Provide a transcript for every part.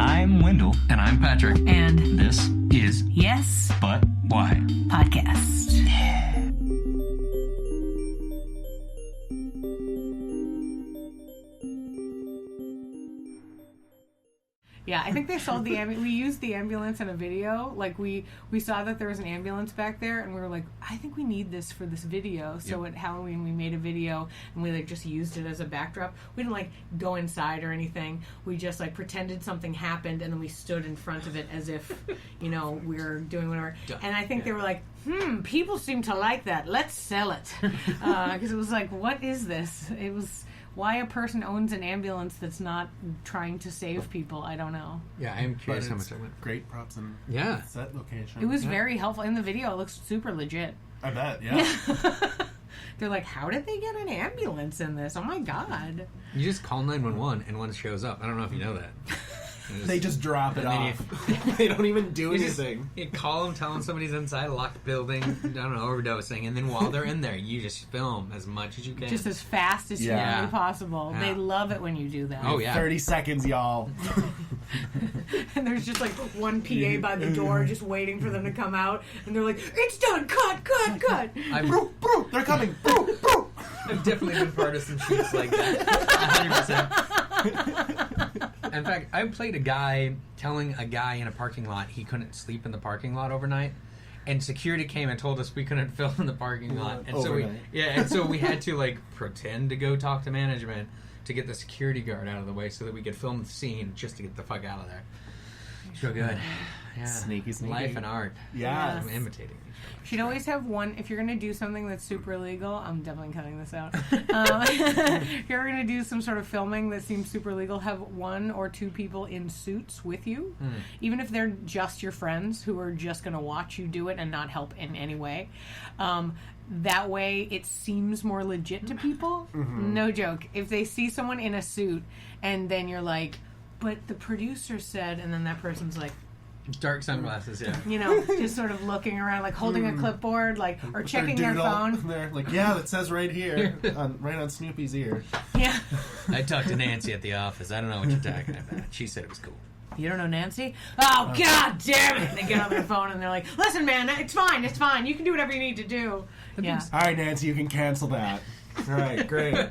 I'm Wendell. And I'm Patrick. And This is Yes, But Why? Podcast. Yeah, I think they sold the we used the ambulance in a video. Like we saw that there was an ambulance back there, and we were like, I think we need this for this video. So at Halloween we made a video, and we like just used it as a backdrop. We didn't like go inside or anything. We just like pretended something happened, and then we stood in front of it as if we were doing whatever. And I think they were like, people seem to like that. Let's sell it, because it was like, what is this? It was. Why a person owns an ambulance that's not trying to save people, I don't know. Yeah, I am curious how much I went. Great props and set location. It was very helpful. In the video, it looks super legit. I bet, yeah. They're like, how did they get an ambulance in this? Oh my god. You just call 911 and one shows up. I don't know if you know that. They just drop it off. They don't even do anything. You call them, tell them somebody's inside a locked building, I don't know, overdosing, and then while they're in there, you just film as much as you can. Just as fast as humanly possible. Yeah. They love it when you do that. Oh, yeah. 30 seconds, y'all. And there's just like one PA by the door just waiting for them to come out, and they're like, it's done, cut. Bro, they're coming. Bro. I've definitely been part of some shoots like that. 100%. In fact, I played a guy telling a guy in a parking lot he couldn't sleep in the parking lot overnight, and security came and told us we couldn't film in the parking lot. And so we had to like pretend to go talk to management to get the security guard out of the way so that we could film the scene just to get the fuck out of there. It's real good. Yeah. Sneaky. Life and art. Yeah. I'm imitating each other. You should always have one, if you're going to do something that's super illegal, I'm definitely cutting this out. If you're going to do some sort of filming that seems super illegal, have one or two people in suits with you, even if they're just your friends who are just going to watch you do it and not help in any way. That way it seems more legit to people. No joke. If they see someone in a suit and then you're like, but the producer said, and then that person's like, dark sunglasses, yeah. Just sort of looking around, like holding a clipboard, like, or checking their phone. They're like, yeah, that says right here, right on Snoopy's ear. Yeah. I talked to Nancy at the office. I don't know what you're talking about. She said it was cool. You don't know Nancy? Oh, god damn it! They get on their phone and they're like, listen, man, it's fine. You can do whatever you need to do. Yeah. All right, Nancy, you can cancel that. All right, great.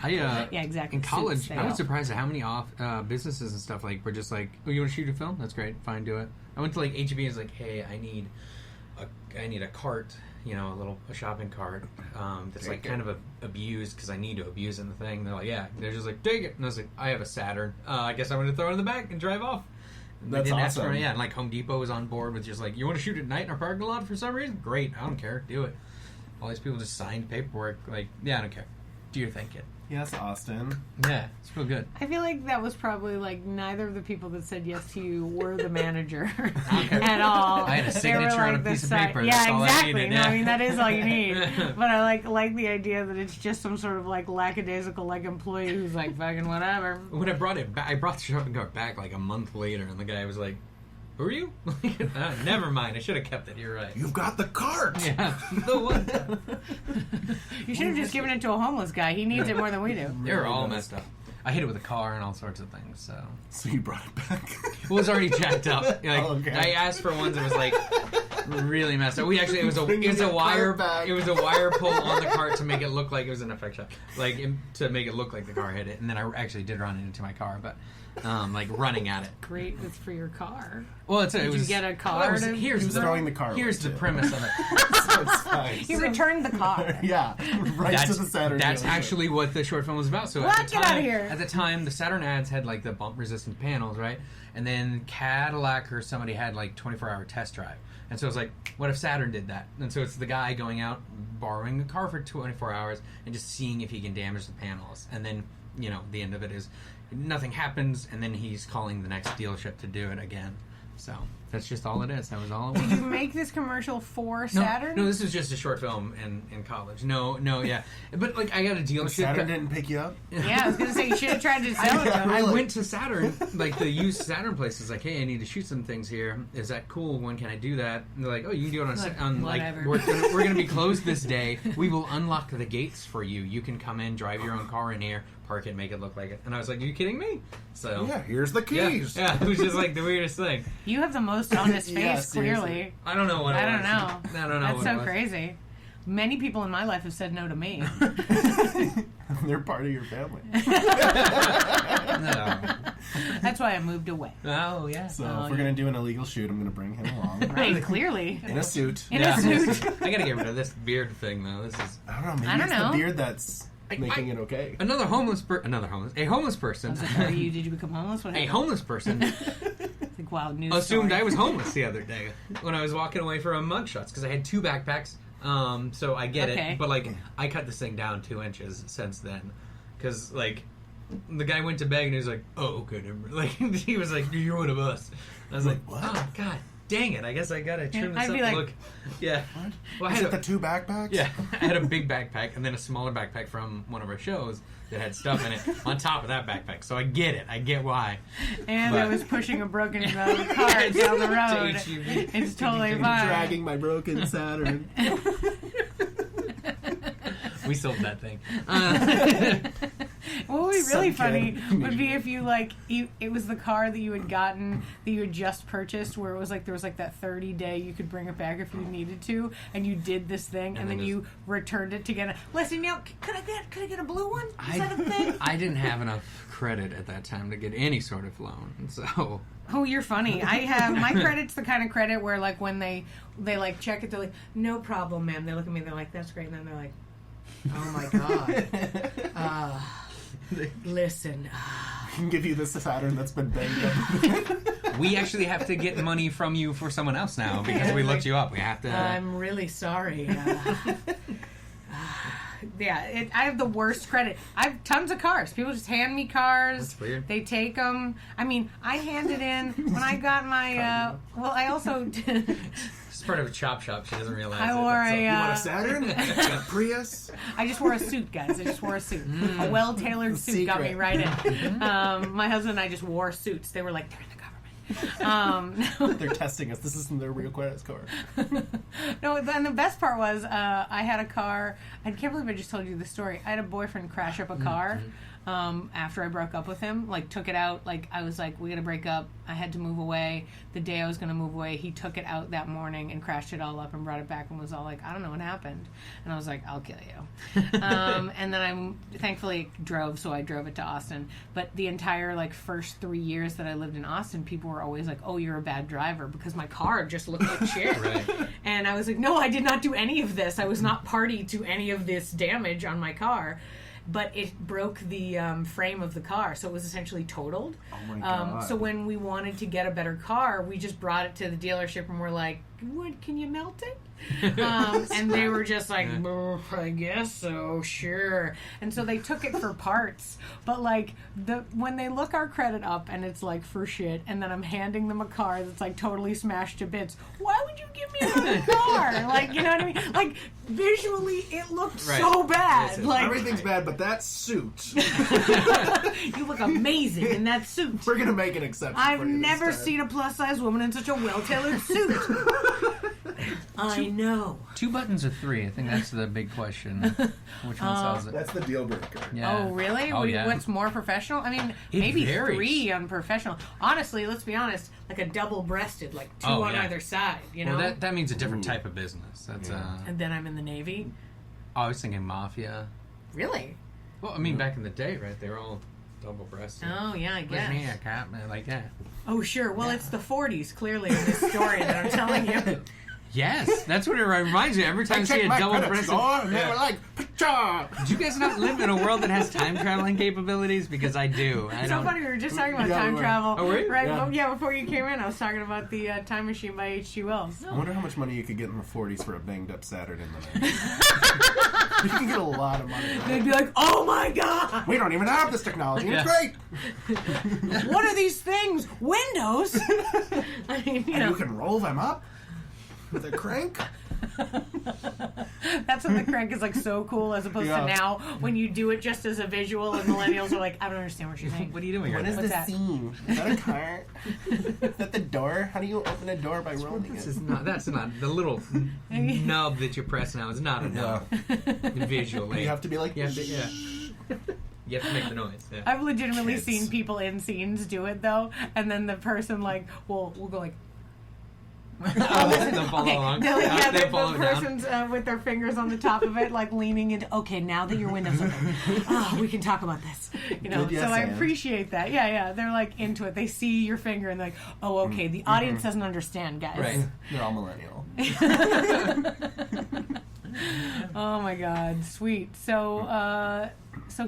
Yeah, exactly. In college, I was surprised at how many businesses and stuff were just like, oh, you want to shoot a film? That's great. Fine, do it. I went to HEB and was like, hey, I need a cart, a shopping cart that's kind of abused because I need to abuse it in the thing. And they're like, yeah. They're just like, take it. And I was like, I have a Saturn. I guess I'm going to throw it in the back and drive off. That's awesome. And Home Depot was on board with just like, you want to shoot at night in our parking lot for some reason? Great. I don't care. Do it. All these people just signed paperwork. Like, yeah, I don't care. Do your thing, kid. Yes, Austin. Yeah, it's real good. I feel like that was probably neither of the people that said yes to you were the manager at all. I had a signature on a piece of paper. Yeah, That's all exactly. I needed. No, I mean that is all you need. But I like the idea that it's just some sort of lackadaisical employee who's fucking whatever. When I brought it back, I brought the shopping cart back a month later, and the guy was like, "Who are you?" Never mind. I should have kept it. You're right. You've got the cart. Yeah, the one. You should have just given it to a homeless guy. He needs it more than we do. They were all messed up. I hit it with a car and all sorts of things. So you brought it back? It was already jacked up. Okay. I asked for ones that was really messed up. It was a wire pull on the cart to make it look like it was an effect shop, to make it look like the car hit it. And then I actually did run it into my car, but running at it. Great, it's for your car. Well, Did you get a car? He was throwing the car. Here's the premise of it. So it's fine. He returned the car. Yeah, to the Saturn. That's actually what the short film was about. So get out of here. At the time, the Saturn ads had the bump-resistant panels, right? And then Cadillac or somebody had 24-hour test drive. And so it's what if Saturn did that? And so it's the guy going out, borrowing the car for 24 hours, and just seeing if he can damage the panels. And then, the end of it is nothing happens, and then he's calling the next dealership to do it again. So That's just all it is. That was all it was. Did you make this commercial for Saturn? No, this was just a short film in college. No, yeah. But, like, I got a dealership. Saturn didn't pick you up? Yeah, I was going to say, you should have tried to sell it. I went to Saturn, like the used Saturn place. Is like, hey, I need to shoot some things here. Is that cool? When can I do that? And they're like, oh, you can do it on whatever. like we're gonna be closed this day. We will unlock the gates for you. You can come in, drive your own car in here, park it, make it look like it. And I was like, are you kidding me? So yeah, here's the keys. Yeah, it was just like the weirdest thing. You have the most honest face, Yeah, clearly. I don't know what it I was. don't know. I don't know. That's what so it was. crazy. Many people in my life have said no to me. They're part of your family. No. That's why I moved away. Oh yeah. So if we're going to do an illegal shoot, I'm going to bring him along. Right, clearly. In a suit. In a suit. I gotta get rid of this beard thing though. This is I don't know, maybe I don't it's know. the beard that's making it okay. a homeless person. Was it for you? Did you become homeless? What A happened? homeless person Like wild news assumed story. I was homeless the other day when I was walking away from mugshots because I had 2 backpacks. So I get Okay. it, but like I cut this thing down 2 inches since then because like the guy went to beg and he was like, "Oh, okay," like he was like, "You're one of us." I was like, What? "Oh God, dang it! I guess I gotta trim this I'd up." be like- Look, yeah. What? Well, I Is had it the 2 backpacks? yeah, I had a big backpack and then a smaller backpack from one of our shows that had stuff in it on top of that backpack. So I get it. I get why. And But- I was pushing a broken car down the road. HUV. It's totally fine. Dragging my broken Saturn. We sold that thing. What would be really Some funny kid. would be if it was the car that you had gotten, that you had just purchased, where it was like there was like that 30-day you could bring it back if you needed to, and you did this thing, and then then you returned it to get it. Listen, could I get a blue one? Is that a thing? I didn't have enough credit at that time to get any sort of loan, so Oh, you're funny. I have my credit's the kind of credit where like when they like check it, they're like, no problem, ma'am. They look at me, they're like, that's great, and then they're like, oh my god. Listen. I can give you this Saturn that's been banged up. we actually have to get money from you for someone else now because we looked you up. We have to. I'm really sorry. Yeah, I have the worst credit. I have tons of cars. People just hand me cars. That's weird. They take them. I mean, I handed in when I got my. Well, I also. It's part of a chop shop. She doesn't realize I it. wore That's a. You want a Saturn? A Prius? I just wore a suit, guys. I just wore a suit. A well-tailored suit got me Secret. right in. My husband and I just wore suits. They were like, they're in the government. They're testing us. This isn't their real credit score. No, and the best part was I had a car. I can't believe I just told you the story. I had a boyfriend crash up a car after I broke up with him. Like, took it out. Like, I was like, we got to break up. I had to move away. The day I was going to move away, he took it out that morning and crashed it all up and brought it back and was all like, I don't know what happened. And I was like, I'll kill you. And then I thankfully drove, so I drove it to Austin. But the entire, like, first 3 years that I lived in Austin, people were always like, oh, you're a bad driver because my car just looked like shit. Right. And I was like, no, I did not do any of this. I was not party to any of this damage on my car. But it broke the frame of the car, so it was essentially totaled. Oh my God. So when we wanted to get a better car, we just brought it to the dealership and we're like, "What? Can you melt it?" And they were just like, I guess so, sure. And so they took it for parts. But like when they look our credit up and it's like for shit, and then I'm handing them a car that's like totally smashed to bits. Why would you give me another car? Like, you know what I mean? Like visually, it looked so bad. Yes, Like Everything's bad, but that suit. you look amazing in that suit. We're going to make an exception I've for you this never time. seen a plus-size woman in such a well-tailored suit. I know. 2 buttons or 3? I think that's the big question. Which one sells it? That's the deal breaker. Yeah. Oh, really? Oh, yeah. What's more professional? I mean, It maybe varies. 3 on professional. Honestly, let's be honest, like a double-breasted, like 2 Oh, on yeah. either side, you know? Well, that means a different type of business. That's And then I'm in the Navy. I was thinking mafia. Really? Well, I mean, back in the day, right? They were all double-breasted. Oh, yeah, I Like guess. me, a cop, like that. Oh, sure. Well, it's the 40s, clearly, in this story that I'm telling you. Yes, that's what it reminds me. Every time I see a double breasted, and they were like, "Pcha!" Do you guys not live in a world that has time traveling capabilities? Because I do. It's so funny. We were just talking about Yeah, time we were. travel. Oh, really? Right? Yeah. Well, yeah, before you came in, I was talking about the Time Machine by H.G. Wells. I wonder how much money you could get in the 40s for a banged up Saturday night. You can get a lot of money. They'd be like, "Oh my god, We don't even have this technology. It's great. what are these things? Windows?" I mean, And you can roll them up with a crank. That's when the crank is like so cool, as opposed to now when you do it just as a visual, and millennials are like, "I don't understand what you're saying." What are you doing? What is What's the that? scene? Is that a car? Is that the door? How do you open a door by rolling This it? is not. That's not the little nub that you press now. Is not a nub. Visually, You have to be like, You have to, yeah. You have to make the noise. Yeah. I've legitimately Kids. seen people in scenes do it though, and then the person like will go like. They'll follow along. They'll, yeah, They'll the follow it down. person's with their fingers on the top of it, like leaning into. Okay, now that your window's open, we can talk about this. You know, Good yes so I and. appreciate that. Yeah, yeah, they're like into it. They see your finger and they're like, "Oh, okay." The audience doesn't understand, guys. Right. They're all millennial. Oh my God, sweet. So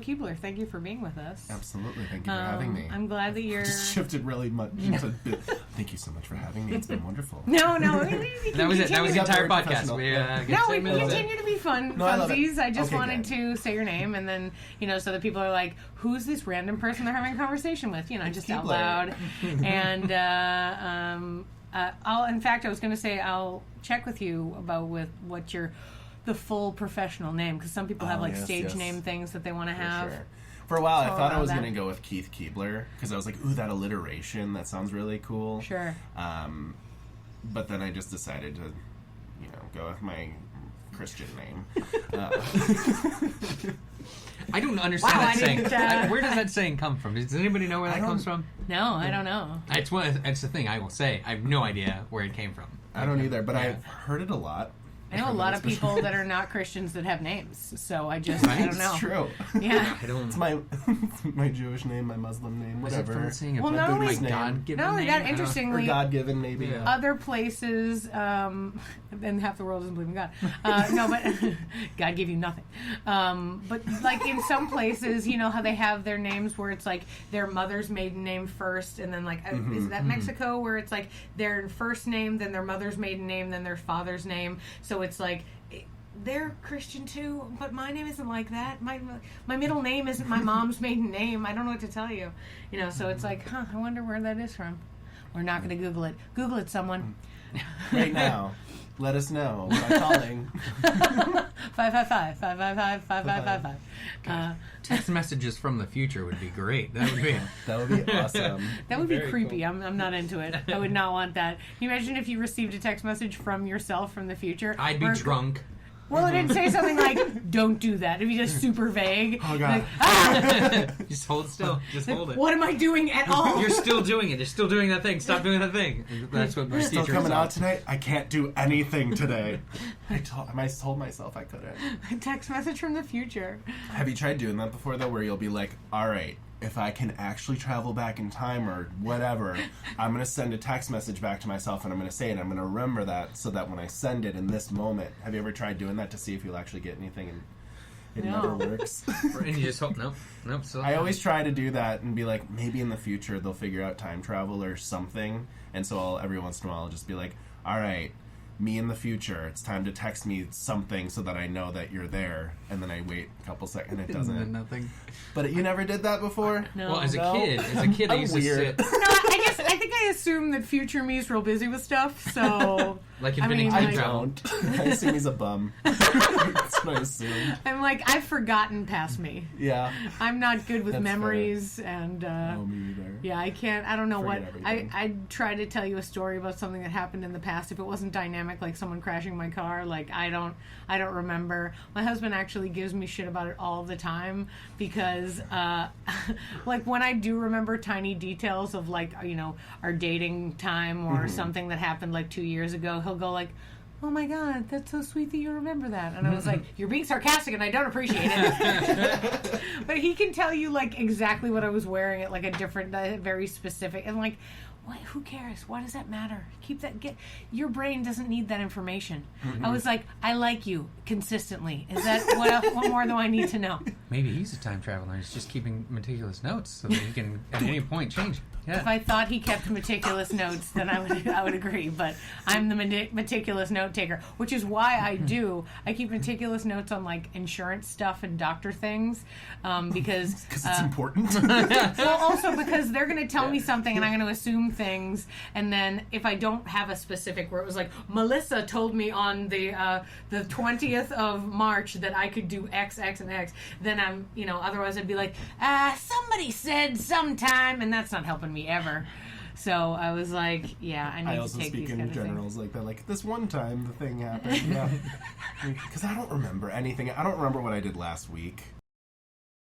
Keebler, thank you for being with us. Absolutely. Thank you for having me. I'm glad that you're. Just shifted really much. Thank you so much for having me. It's been wonderful. No. That was it. That was the entire Very podcast. professional. We, Yeah. get No, 10 we minutes in. continue to be fun, No, I love it. funsies. I just Okay, wanted good. to say your name, and then so that people are like, "Who's this random person they're having a conversation with?" Just out Keebler. loud. And I was going to say I'll check with you about what your the full professional name, because some people have yes, stage yes. name things that they want to For have. sure. For a while, I So thought I around was that. going to go with Keith Keebler because I was like, ooh, that alliteration, that sounds really cool. Sure. But then I just decided to, go with my Christian name. I don't understand Wow, that I saying. didn't, Where does that saying come from? Does anybody know where that comes from? No, I don't know. It's the thing I will say. I have no idea where it came from. I don't either, but Yeah. I've heard it a lot. I know a lot of people that are not Christians that have names, so I don't know. It's true. Yeah. I don't. It's my Jewish name, my Muslim name, Was it whatever. from the saying? Well, not only- God-given Not only name? that, I don't- Or interestingly, God-given, maybe. Yeah. other places, and half the world doesn't believe in God. No, but God gave you nothing. But like in some places, how they have their names where it's like their mother's maiden name first, and then is that Mexico where it's like their first name, then their mother's maiden name, then their father's name. So it's like they're Christian too, but my name isn't like that. My middle name isn't my mom's maiden name. I don't know what to tell you. So it's like, I wonder where that is from. We're not going to Google it. Google it, someone. Right now, let us know by calling. 555-555-5555. Text messages from the future would be great. That would be. That would be awesome. That would be Very creepy. cool. I'm not into it. I would not want that. Can you imagine if you received a text message from yourself from the future? I'd be Where- drunk. Well, it didn't say something like, "Don't do that." It'd be just super vague. Oh, God. Just hold still. Just hold it. What am I doing at all? You're still doing it. You're still doing that thing. Stop doing that thing. That's what my Still teacher coming said. out tonight? I can't do anything today. I told myself I couldn't. A text message from the future. Have you tried doing that before, though, where you'll be like, all right, if I can actually travel back in time or whatever, I'm going to send a text message back to myself and I'm going to say it. I'm going to remember that so that when I send it in this moment. Have you ever tried doing that to see if you'll actually get anything and it No. never works? And you just hope. Nope. Still I always try to do that and be like, maybe in the future they'll figure out time travel or something. And so every once in a while I'll just be like, all right, me in the future, it's time to text me something so that I know that you're there. And then I wait a couple seconds and it doesn't. Nothing. But you never did that before? No. Well, as a No. kid, I I'm used weird. to sit. No, I think I assume that future me is real busy with stuff, so... Like I inventing mean, time like- travel. I assume he's a bum. That's what I assume. I'm like, I've forgotten past me. Yeah. I'm not good with That's memories, and... Oh, me either. Yeah, I can't. I don't know Forget what. everything. I'd try to tell you a story about something that happened in the past. If it wasn't dynamic, like someone crashing my car, like I don't remember. My husband actually gives me shit about it all the time because, like when I do remember tiny details of like our dating time or something that happened like 2 years ago, he'll go like, "Oh my God, that's so sweet that you remember that." And I was like, "You're being sarcastic and I don't appreciate it." But he can tell you like exactly what I was wearing at like a different, very specific, and like what? Who cares? Why does that matter? Your brain doesn't need that information. I was like, I like you consistently. Is that what more do I need to know? Maybe he's a time traveler. He's just keeping meticulous notes so that he can at any point change. Yeah. If I thought he kept meticulous notes, then I would agree. But I'm the meticulous note taker, which is why I keep meticulous notes on like insurance stuff and doctor things, because it's important. well, also because they're going to tell me something and I'm going to assume things, and then if I don't have a specific where it was like Melissa told me on the 20th of March that I could do X, X, and X, then I'm otherwise I'd be like somebody said sometime, and that's not helping me ever. So I was like, yeah, I need to also take speak these in kind of generals things. like that. Like this one time the thing happened. Yeah, because I don't remember anything. I don't remember what I did last week.